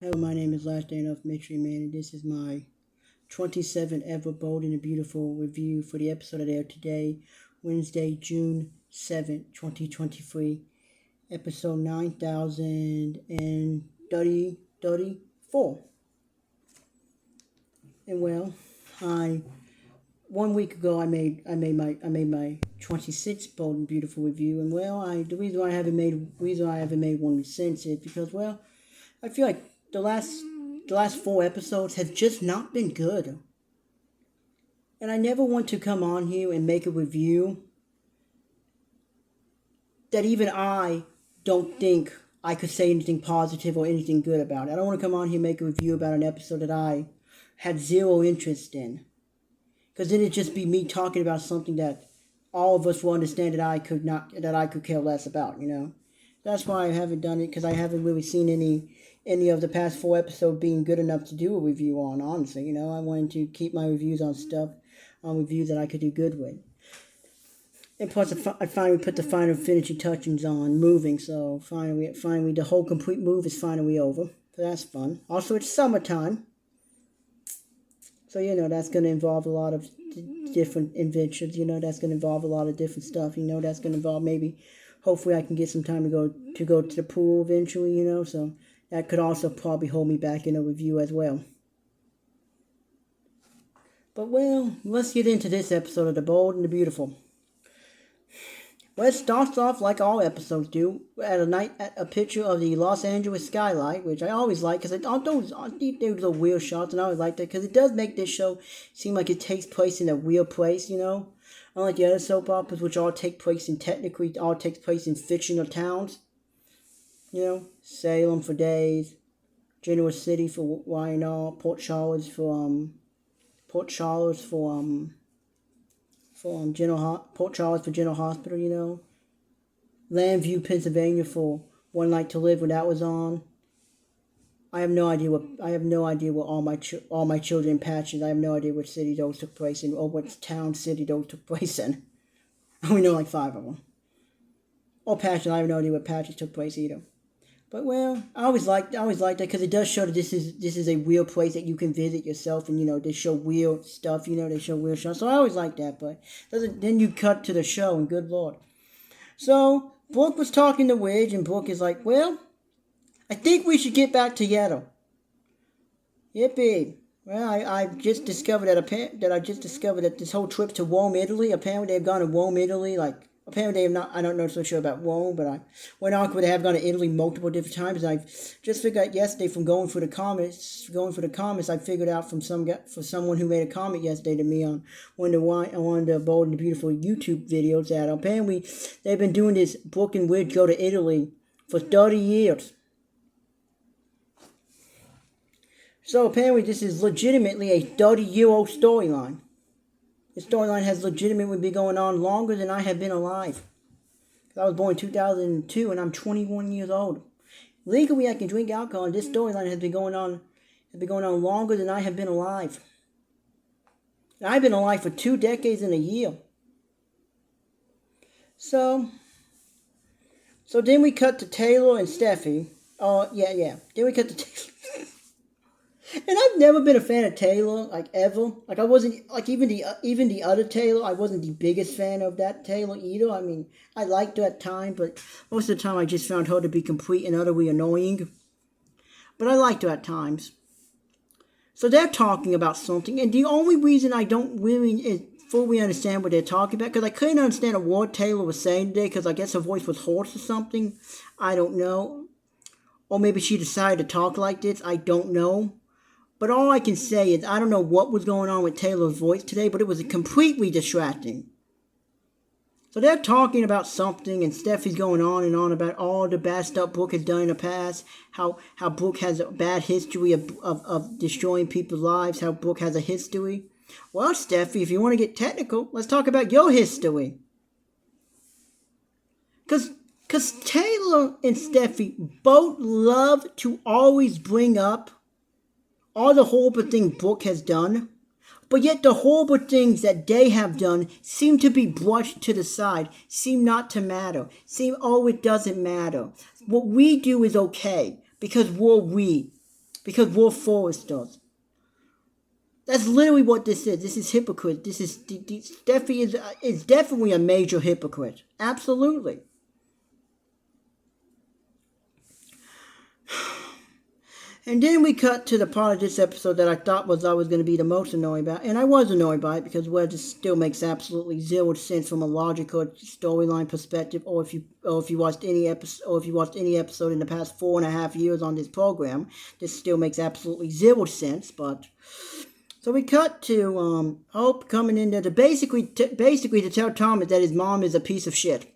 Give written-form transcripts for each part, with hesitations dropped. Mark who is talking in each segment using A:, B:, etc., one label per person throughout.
A: Hello, my name is Last Day Enough Mystery Man, and this is my 27th ever Bold and Beautiful review for the episode that aired today, Wednesday, June 7th, 2023, episode 9034. And well, I 1 week ago I made my 26th Bold and Beautiful review, and well, the reason why I haven't made one since is because I feel like the last 4 episodes have just not been good. And I never want to come on here and make a review that even I don't think I could say anything positive or anything good about. I don't want to come on here and make a review about an episode that I had zero interest in. Because then it'd just be me talking about something that all of us will understand that I could care less about. That's why I haven't done it, because I haven't really seen any of the past 4 episodes being good enough to do a review on, honestly. I wanted to keep my reviews on reviews that I could do good with. And plus, I finally put the final finishing touches on moving, so finally, the whole complete move is finally over. So that's fun. Also, it's summertime. So, that's going to involve a lot of different inventions. That's going to involve a lot of different stuff. That's going to involve hopefully I can get some time to go to the pool eventually, so that could also probably hold me back in a review as well. But well, let's get into this episode of The Bold and the Beautiful. Well, it starts off like all episodes do, at a picture of the Los Angeles skyline, which I always like, because those are real shots, and I always like that, because it does make this show seem like it takes place in a real place, Unlike the other soap operas, which all takes place in fictional towns. Salem for days, Genoa City for Y&R, Port Charlotte for General Hospital, Llanview, Pennsylvania for One Night to Live when that was on. I have no idea what all my children patches. I have no idea which city those took place in, or what town city those took place in. I only know like 5 of them. Or patches. I have no idea what patches took place either. But well, I always like that, because it does show that this is a real place that you can visit yourself, and they show real stuff, they show real shows. So I always like that. But then you cut to the show, and good lord. So Brooke was talking to Widge, and Brooke is like, well, I think we should get back together. Yippee. Well, I just discovered that this whole trip to Rome, Italy, apparently they've gone to Rome, Italy, apparently they have not, I don't know so sure about Rome, but I went on where they have gone to Italy multiple different times, and I just figured out yesterday from going for the comments, I figured out from someone who made a comment yesterday to me on one of the Bold and Beautiful YouTube videos, that apparently they've been doing this Brooke and Widge go to Italy for 30 years. So apparently this is legitimately a 30-year-old storyline. This storyline has legitimately been going on longer than I have been alive. I was born in 2002 and I'm 21 years old. Legally, I can drink alcohol, and this storyline has been going on longer than I have been alive. And I've been alive for 2 decades and a year. So then we cut to Taylor and Steffi. Oh, yeah. Then we cut to Taylor. And I've never been a fan of Taylor, ever. I wasn't, even the other Taylor, I wasn't the biggest fan of that Taylor either. I mean, I liked her at times, but most of the time I just found her to be complete and utterly annoying. But I liked her at times. So they're talking about something, and the only reason I don't really fully understand what they're talking about, because I couldn't understand a word Taylor was saying today, because I guess her voice was hoarse or something. I don't know. Or maybe she decided to talk like this. I don't know. But all I can say is I don't know what was going on with Taylor's voice today, but it was completely distracting. So they're talking about something, and Steffi's going on and on about all the bad stuff Brooke has done in the past, how Brooke has a bad history of destroying people's lives, how Brooke has a history. Well, Steffi, if you want to get technical, let's talk about your history. Because Taylor and Steffi both love to always bring up all the horrible things Brooke has done, but yet the horrible things that they have done seem to be brushed to the side, seem not to matter, it doesn't matter. What we do is okay, because we're we. because Wolf Forest does. That's literally what this is. This is hypocrite. This is Steffi is definitely a major hypocrite. Absolutely. And then we cut to the part of this episode that I thought I was going to be the most annoyed about, and I was annoyed by it because it just still makes absolutely zero sense from a logical storyline perspective. Or if you watched any episode in the past 4.5 years on this program, this still makes absolutely zero sense. But so we cut to Hope coming in there to basically to tell Thomas that his mom is a piece of shit,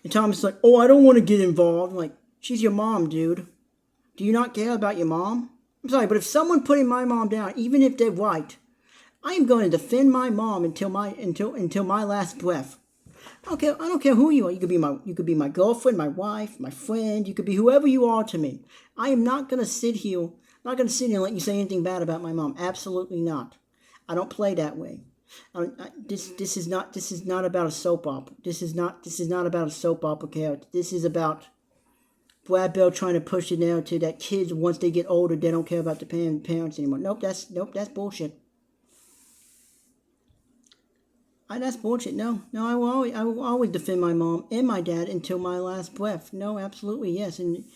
A: and Thomas is like, "Oh, I don't want to get involved." I'm like, she's your mom, dude. Do you not care about your mom? I'm sorry, but if someone putting my mom down, even if they're right, I am going to defend my mom until my last breath. I don't care who you are. You could be my girlfriend, my wife, my friend. You could be whoever you are to me. I am not going to sit here. I'm not going to sit here and let you say anything bad about my mom. Absolutely not. I don't play that way. This is not about a soap opera. This is not about a soap opera character. This is about Brad Bell trying to push the narrative that kids, once they get older, they don't care about the parents anymore. Nope, that's bullshit. That's bullshit. No, I will always defend my mom and my dad until my last breath. No, absolutely, yes. And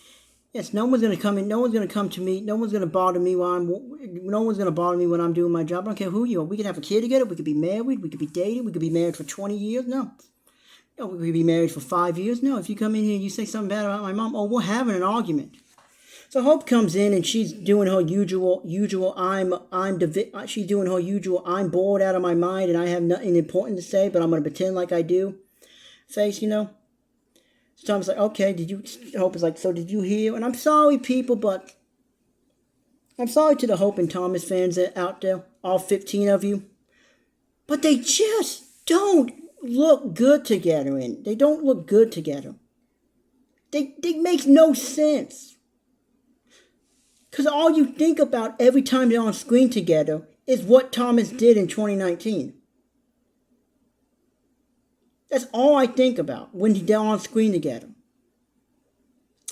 A: yes, no one's gonna come in. No one's gonna come to me. No one's gonna bother me No one's gonna bother me when I'm doing my job. I don't care who you are. We could have a kid together. We could be married. We could be dating. We could be married for 20 years. No, we could be married for 5 years. No, if you come in here and you say something bad about my mom, we're having an argument. So Hope comes in and she's doing her usual. She's doing her usual. I'm bored out of my mind and I have nothing important to say, but I'm gonna pretend like I do. Face, So Tom's like, okay, Hope is like, so did you hear? And I'm sorry, people, but I'm sorry to the Hope and Thomas fans out there, all 15 of you, but they just don't look good together, and they don't look good together. They make no sense. Because all you think about every time they're on screen together is what Thomas did in 2019. That's all I think about when they're on screen together.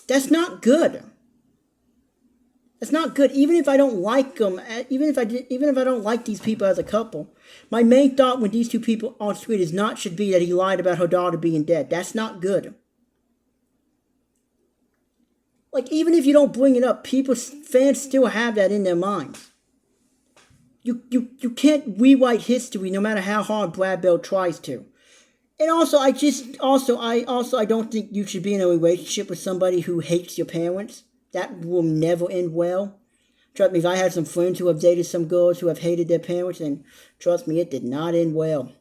A: That's not good. That's not good. Even if I don't like them, even if I don't like these people as a couple, my main thought when these two people on screen should be that he lied about her daughter being dead. That's not good. Like, even if you don't bring it up, fans still have that in their minds. You can't rewrite history no matter how hard Brad Bell tries to. And also, I don't think you should be in a relationship with somebody who hates your parents. That will never end well. Trust me, if I had some friends who have dated some girls who have hated their parents, and trust me, it did not end well.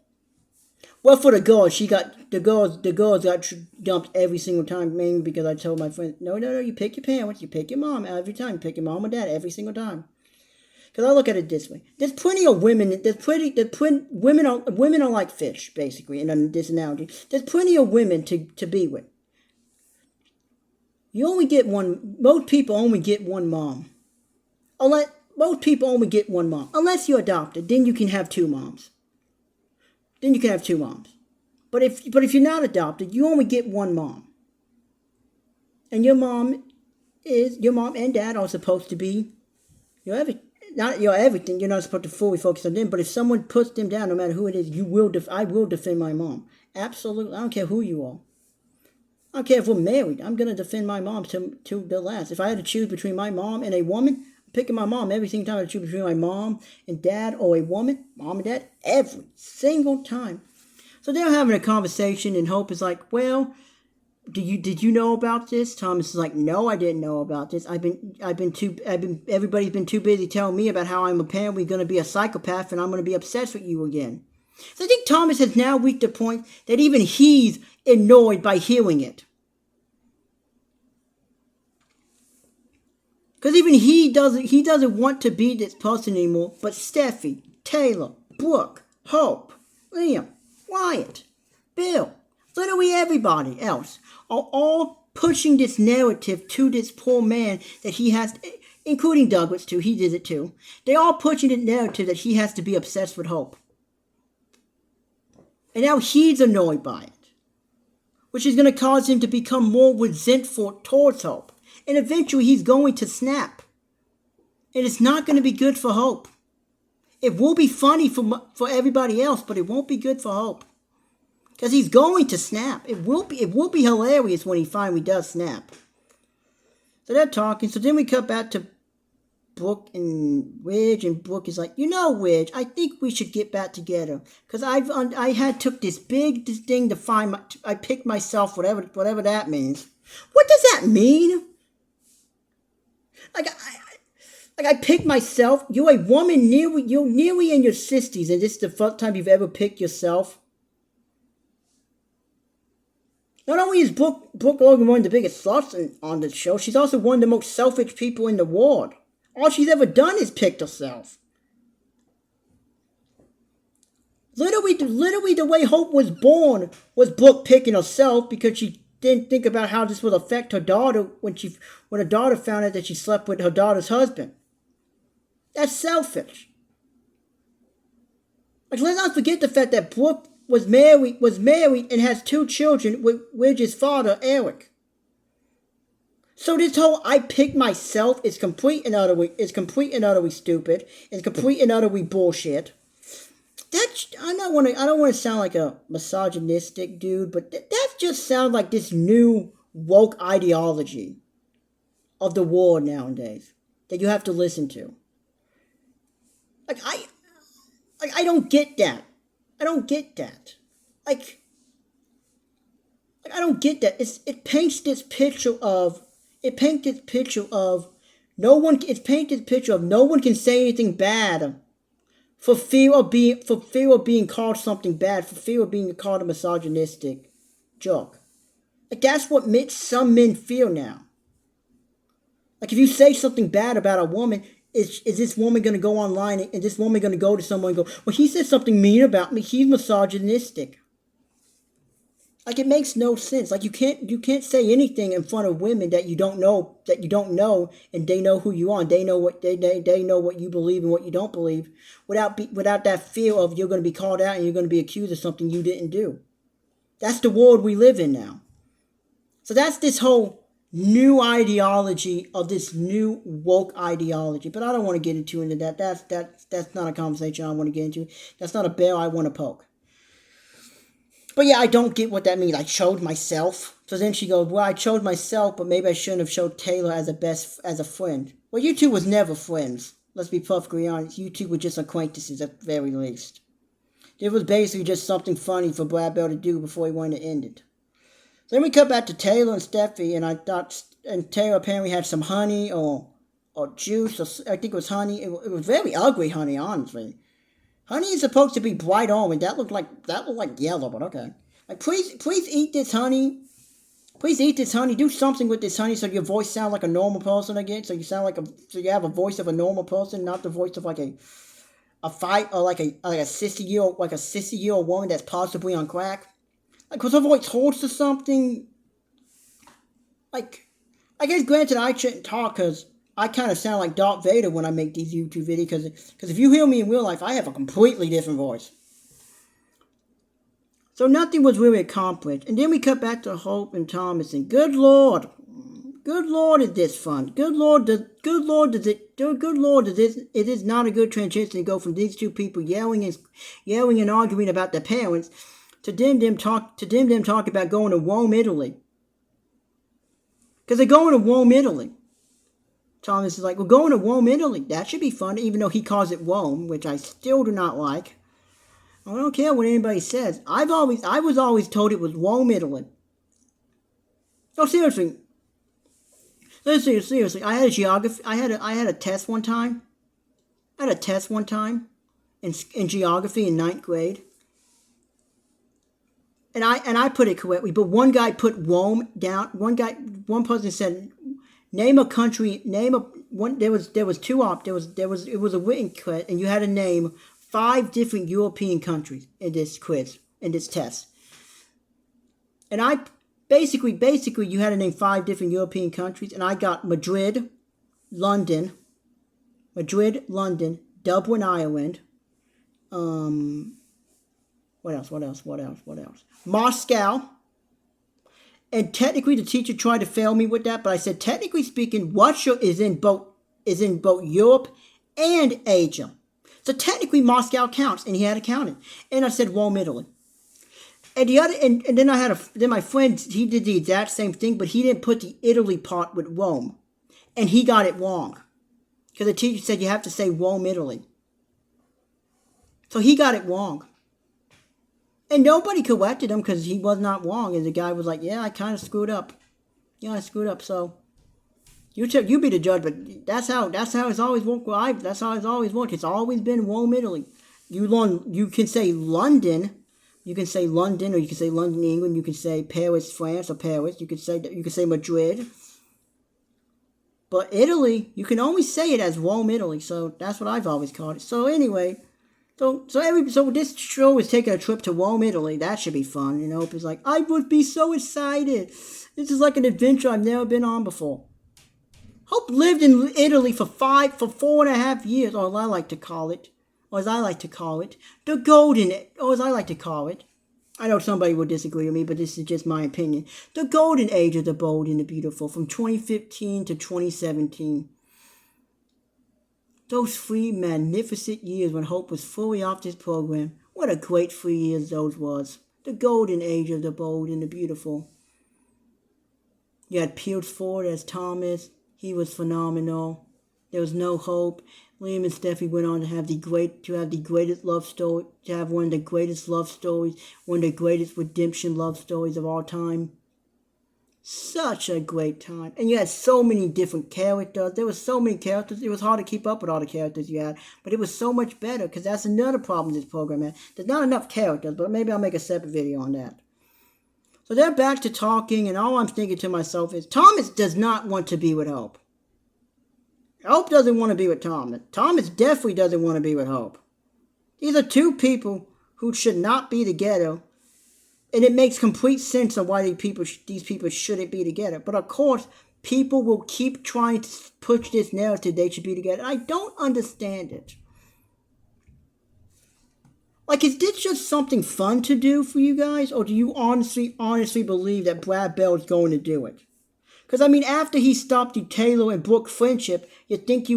A: Well, for the girls, the girls got dumped every single time, mainly because I told my friends, no, you pick your parents, you pick your mom every time, you pick your mom or dad every single time. Because I look at it this way: there's plenty of women. Women are like fish, basically. In this analogy, there's plenty of women to be with. You only get one. Most people only get one mom. Most people only get one mom, unless you're adopted. Then you can have two moms. But if you're not adopted, you only get one mom. And your mom and dad are supposed to be not your everything. You're not supposed to fully focus on them. But if someone puts them down, no matter who it is, I will defend my mom. Absolutely. I don't care who you are. I don't care if we're married. I'm going to defend my mom to the last. If I had to choose between my mom and a woman, I'm picking my mom every single time. I choose between my mom and dad or a woman, mom and dad, every single time. So they're having a conversation, and Hope is like, well, did you know about this? Thomas is like, no, I didn't know about this. Everybody's been too busy telling me about how I'm apparently going to be a psychopath and I'm going to be obsessed with you again. So I think Thomas has now reached the point that even he's annoyed by hearing it. Because even he doesn't want to be this person anymore, but Steffi, Taylor, Brooke, Hope, Liam, Wyatt, Bill, literally everybody else are all pushing this narrative to this poor man that he has, including Douglas too, he did it too. They're all pushing the narrative that he has to be obsessed with Hope. And now he's annoyed by it, which is going to cause him to become more resentful towards Hope. And eventually he's going to snap. And it's not going to be good for Hope. It will be funny for everybody else, but it won't be good for Hope. Because he's going to snap. It will be hilarious when he finally does snap. So they're talking. So then we cut back to Brooke and Widge, and Brooke is like, Widge, I think we should get back together. Because I had took this thing to find I picked myself, whatever that means. What does that mean? I picked myself. You're a woman you're nearly in your 60s, and this is the first time you've ever picked yourself. Not only is Brooke Logan one of the biggest sluts on the show, she's also one of the most selfish people in the world. All she's ever done is picked herself. Literally the way Hope was born was Brooke picking herself because she didn't think about how this would affect her daughter when her daughter found out that she slept with her daughter's husband. That's selfish. Let's not forget the fact that Brooke was married and has 2 children with Widge's father, Eric. So this whole I picked myself is complete and utterly stupid. It's complete and utterly bullshit. I don't want to sound like a misogynistic dude, but that just sounds like this new woke ideology of the world nowadays that you have to listen to. I don't get that. I don't get that. I don't get that. It paints this picture of no one can say anything bad for fear of being called something bad, for fear of being called a misogynistic joke. That's what makes some men feel now. If you say something bad about a woman, is this woman going to go online and this woman going to go to someone and go, well, he said something mean about me, he's misogynistic. It makes no sense. You can't say anything in front of women that you don't know, and they know who you are, and they know what they know what you believe and what you don't believe, without that fear of you're going to be called out and you're going to be accused of something you didn't do. That's the world we live in now. So that's this whole new ideology of this new woke ideology. But I don't want to get into that. That's not a conversation I want to get into. That's not a bear I want to poke. But yeah, I don't get what that means. I chose myself. So then she goes, well, I chose myself, but maybe I shouldn't have chosen Taylor as a friend. Well, you two was never friends. Let's be perfectly honest. You two were just acquaintances at the very least. It was basically just something funny for Brad Bell to do before he wanted to end it. Then we cut back to Taylor and Steffi, and Taylor apparently had some honey or juice, or I think it was honey. It was very ugly honey, honestly. Honey is supposed to be bright orange. That looked like yellow, but okay. Please eat this honey. Please eat this honey. Do something with this honey so your voice sounds like a normal person again. So you have a voice of a normal person, not the voice of a fight or like a 60-year-old woman that's possibly on crack. Was her voice hoarse or something? I guess granted I shouldn't talk because I kind of sound like Darth Vader when I make these YouTube videos because if you hear me in real life, I have a completely different voice. So nothing was really accomplished. And then we cut back to Hope and Thomas and good Lord is this fun. Good Lord, it is not a good transition to go from these two people yelling and arguing about their parents to them talk about going to Rome, Italy. Because they're going to Rome, Italy. Thomas is like, we're going to Rome, Italy. That should be fun, even though he calls it Rome, which I still do not like. I don't care what anybody says. I was always told it was Rome, Italy. No, seriously. Seriously. I had a geography. I had a test one time. In geography in 9th grade. And I put it correctly, but one guy put Rome down. One person said, name a country. There was a written quiz, and you had to name 5 different European countries in this test. And I basically you had to name 5 different European countries, and I got Madrid, London, Dublin, Ireland. What else? Moscow And technically, the teacher tried to fail me with that, but I said, technically speaking, Russia is in both Europe and Asia. So technically, Moscow counts, and he had to count it. And I said Rome, Italy. And then my friend, he did the exact same thing, but he didn't put the Italy part with Rome, and he got it wrong, because the teacher said you have to say Rome, Italy. So he got it wrong. And nobody corrected him because he was not wrong. And the guy was like, yeah, I kind of screwed up. Yeah, I screwed up. So you be the judge. But that's how it's always worked. That's how it's always worked. It's always been Rome, Italy. You can say London. You can say London, or you can say London, England. You can say Paris, France, or Paris. You can say Madrid. But Italy, you can only say it as Rome, Italy. So that's what I've always called it. So anyway. So this show is taking a trip to Rome, Italy. That should be fun. It's like, I would be so excited. This is like an adventure I've never been on before. Hope lived in Italy for 4.5 years, or as I like to call it, the golden, or as I like to call it. I know somebody will disagree with me, but this is just my opinion. The golden age of the bold and the beautiful, from 2015 to 2017. Those 3 magnificent years when Hope was fully off this program. What a great 3 years those was. The golden age of the bold and the beautiful. You had Pierce Ford as Thomas. He was phenomenal. There was no hope. Liam and Steffi went on to have the greatest love story, to have one of the greatest love stories, one of the greatest redemption love stories of all time. Such a great time. And you had so many different characters. There were so many characters. It was hard to keep up with all the characters you had. But it was so much better, because that's another problem this program had. There's not enough characters, but maybe I'll make a separate video on that. So they're back to talking, and all I'm thinking to myself is, Thomas does not want to be with Hope. Hope doesn't want to be with Thomas. Thomas definitely doesn't want to be with Hope. These are 2 people who should not be together. And it makes complete sense on why these people shouldn't be together. But of course, people will keep trying to push this narrative they should be together. I don't understand it. Like, is this just something fun to do for you guys? Or do you honestly believe that Brad Bell is going to do it? Because, I mean, after he stopped the Taylor and Brooke friendship, you think he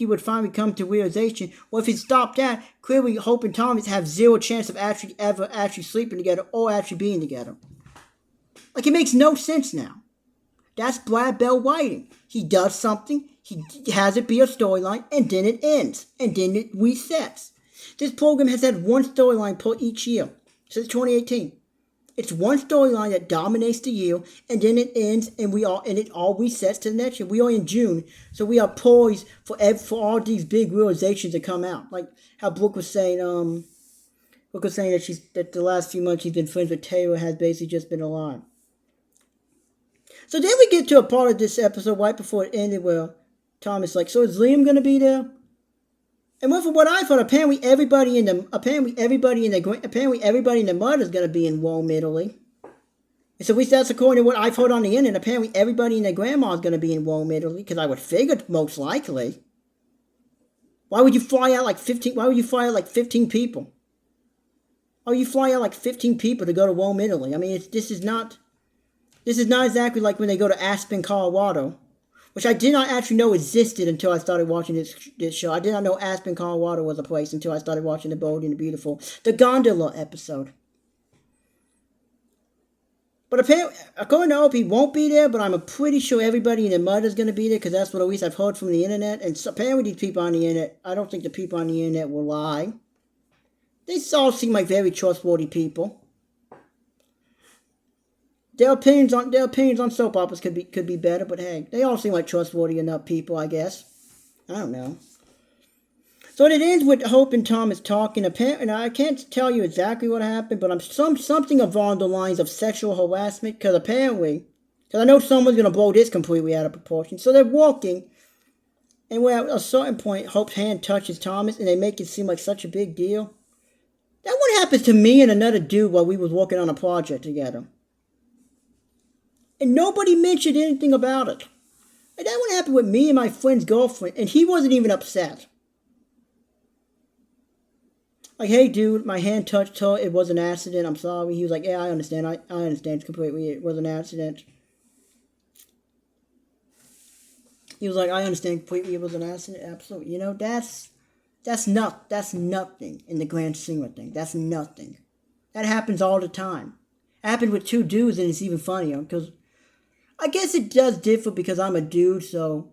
A: would finally come to realization, well, if he stopped that, clearly Hope and Thomas have 0 chance of ever sleeping together or actually being together. Like, it makes no sense now. That's Brad Bell writing. He does something, he has it be a storyline, and then it ends, and then it resets. This program has had one storyline per each year since 2018. It's one storyline that dominates the year, and then it ends, and it all resets to the next year. We are in June, so we are poised for all these big realizations to come out. Like how Brooke was saying, that the last few months she's been friends with Taylor has basically just been a lie. So then we get to a part of this episode right before it ended where Tom is like, "So is Liam gonna be there?" And from what I thought, apparently everybody in the mud is gonna be in Rome, Italy. And so that's according to what I've heard on the internet. Apparently everybody and their grandma is gonna be in Rome, Italy, because I would figure most likely. Why would you fly out like 15 people? Why would you fly out like 15 people to go to Rome, Italy? I mean, this is not exactly like when they go to Aspen, Colorado, which I did not actually know existed until I started watching this show. I did not know Aspen, Colorado was a place until I started watching The Bold and the Beautiful, the Gondola episode. But apparently, according to Hope, he won't be there, but I'm pretty sure everybody in the mud is going to be there, because that's what at least I've heard from the internet. And so apparently these people on the internet, I don't think the people on the internet will lie. They all seem like very trustworthy people. Their opinions on soap operas could be better, but hey, they all seem like trustworthy enough people, I guess. I don't know. So it ends with Hope and Thomas talking. Apparently, I can't tell you exactly what happened, but something along the lines of sexual harassment, because I know someone's going to blow this completely out of proportion. So they're walking, and at a certain point, Hope's hand touches Thomas, and they make it seem like such a big deal. That one happened to me and another dude while we was working on a project together. And nobody mentioned anything about it. And that one happened with me and my friend's girlfriend, and he wasn't even upset. Like, hey, dude, my hand touched her. It was an accident. I'm sorry. He was like, yeah, I understand. I understand completely. It was an accident. He was like, I understand completely. It was an accident. Absolutely. You know, that's nothing in the grand scheme of things. That's nothing. That happens all the time. It happened with two dudes, and it's even funnier because I guess it does differ because I'm a dude. So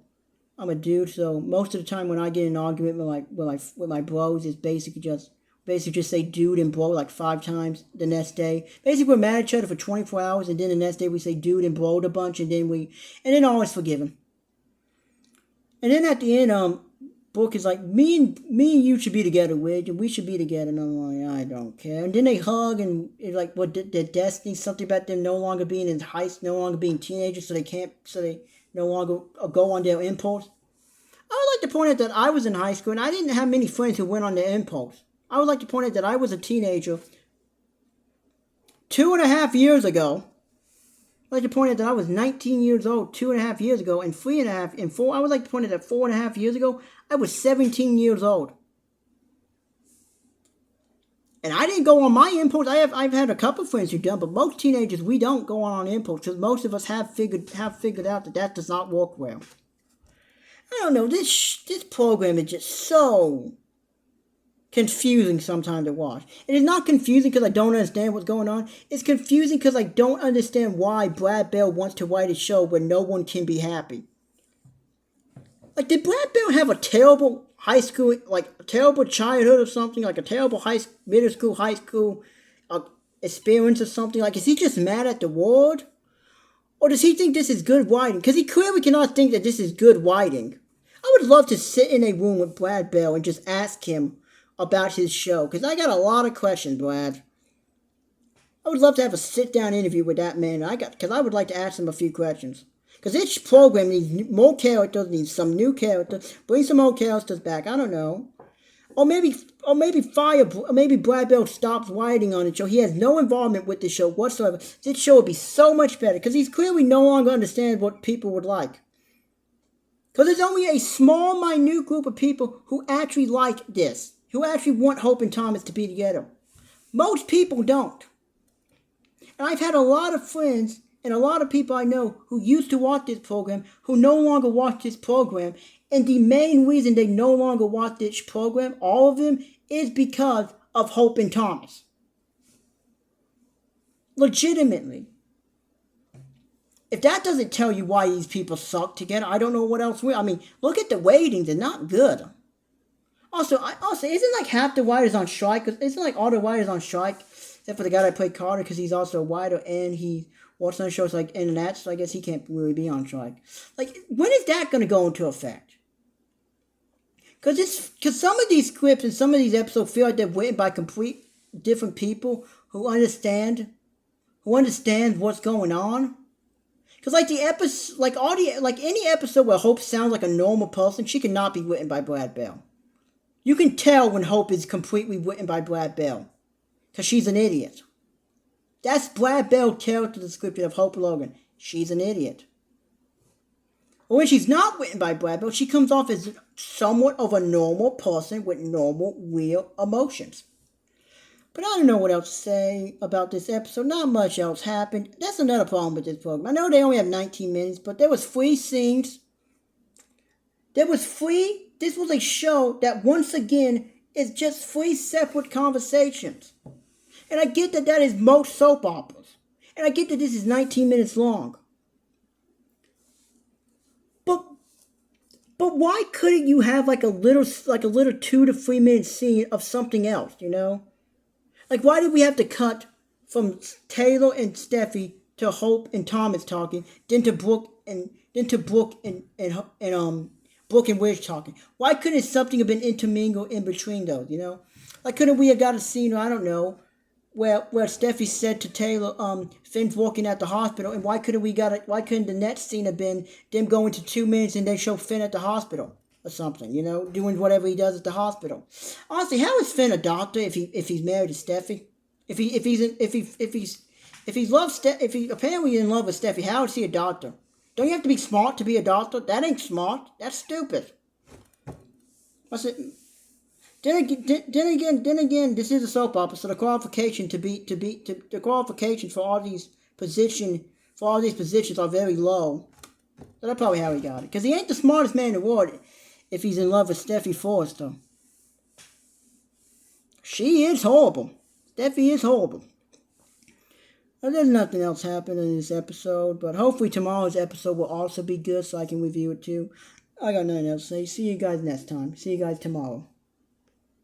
A: most of the time when I get in an argument with my bros, it's basically just say dude and bro like 5 times the next day. Basically, we're mad at each other for 24 hours, and then the next day we say dude and bro a bunch, and then always forgive him. And then at the end, Book is like, me and you should be together, Widge, and we should be together. And I'm like, I don't care. And then they hug, and it's like, what, their destiny, something about them no longer being in high school, no longer being teenagers, so they no longer go on their impulse. I would like to point out that I was in high school, and I didn't have many friends who went on their impulse. I would like to point out that I was a teenager 2.5 years ago. I'd like to point out that I was 19 years old 2.5 years ago, and 3.5 and 4. I would like to point out that 4.5 years ago, I was 17 years old. And I didn't go on my impulse. I've had a couple friends who done, but most teenagers, we don't go on impulse because most of us have figured out that does not work well. I don't know. This program is just so confusing sometimes to watch. It is not confusing because I don't understand what's going on. It's confusing because I don't understand why Brad Bell wants to write a show where no one can be happy. Like, did Brad Bell have a terrible high school, like a terrible childhood or something? Like a terrible middle school, high school experience or something? Like, is he just mad at the world? Or does he think this is good writing? Because he clearly cannot think that this is good writing. I would love to sit in a room with Brad Bell and just ask him about his show, because I got a lot of questions, Brad. I would love to have a sit-down interview with that man, because I would like to ask him a few questions. Because each program needs more characters, needs some new characters, bring some old characters back, I don't know. Or maybe Brad Bell stops writing on the show. He has no involvement with the show whatsoever. This show would be so much better, because he's clearly no longer understands what people would like. Because there's only a small, minute group of people who actually like this, who actually want Hope and Thomas to be together. Most people don't. And I've had a lot of friends and a lot of people I know who used to watch this program, who no longer watch this program. And the main reason they no longer watch this program, all of them, is because of Hope and Thomas. Legitimately. If that doesn't tell you why these people suck together, I don't know what else will. I mean, look at the ratings. They're not good. Also, isn't like half the writers on strike? Isn't like all the writers on strike, except for the guy that played Carter, because he's also a writer and he works on shows like Internet, so I guess he can't really be on strike. Like, when is that going to go into effect? Because some of these scripts and some of these episodes feel like they're written by complete different people who understand what's going on. Because like any episode where Hope sounds like a normal person, she cannot be written by Brad Bell. You can tell when Hope is completely written by Brad Bell. Because she's an idiot. That's Brad Bell's character description of Hope Logan. She's an idiot. Or when she's not written by Brad Bell, she comes off as somewhat of a normal person with normal, real emotions. But I don't know what else to say about this episode. Not much else happened. That's another problem with this program. I know they only have 19 minutes, but there was 3 scenes. This was a show that once again is just 3 separate conversations. And I get that is most soap operas. And I get that this is 19 minutes long. But why couldn't you have like a little 2 to 3 minute scene of something else, you know? Like, why did we have to cut from Taylor and Steffi to Hope and Thomas talking, then to Brooke and Brooke and Widge talking? Why couldn't something have been intermingled in between those, you know? Like, couldn't we have got a scene, I don't know, where Steffi said to Taylor, Finn's walking at the hospital, and why couldn't the next scene have been them going to 2 minutes and then show Finn at the hospital or something, you know, doing whatever he does at the hospital? Honestly, how is Finn a doctor if he's married to Steffi? If he's apparently in love with Steffi, how is he a doctor? Don't you have to be smart to be a doctor? That ain't smart. That's stupid. Then again, this is a soap opera, so the qualifications for all these positions are very low. So that's probably how he got it. Because he ain't the smartest man in the world if he's in love with Steffy Forrester. She is horrible. Steffy is horrible. Well, there's nothing else happening in this episode, but hopefully tomorrow's episode will also be good so I can review it too. I got nothing else to say. See you guys next time. See you guys tomorrow.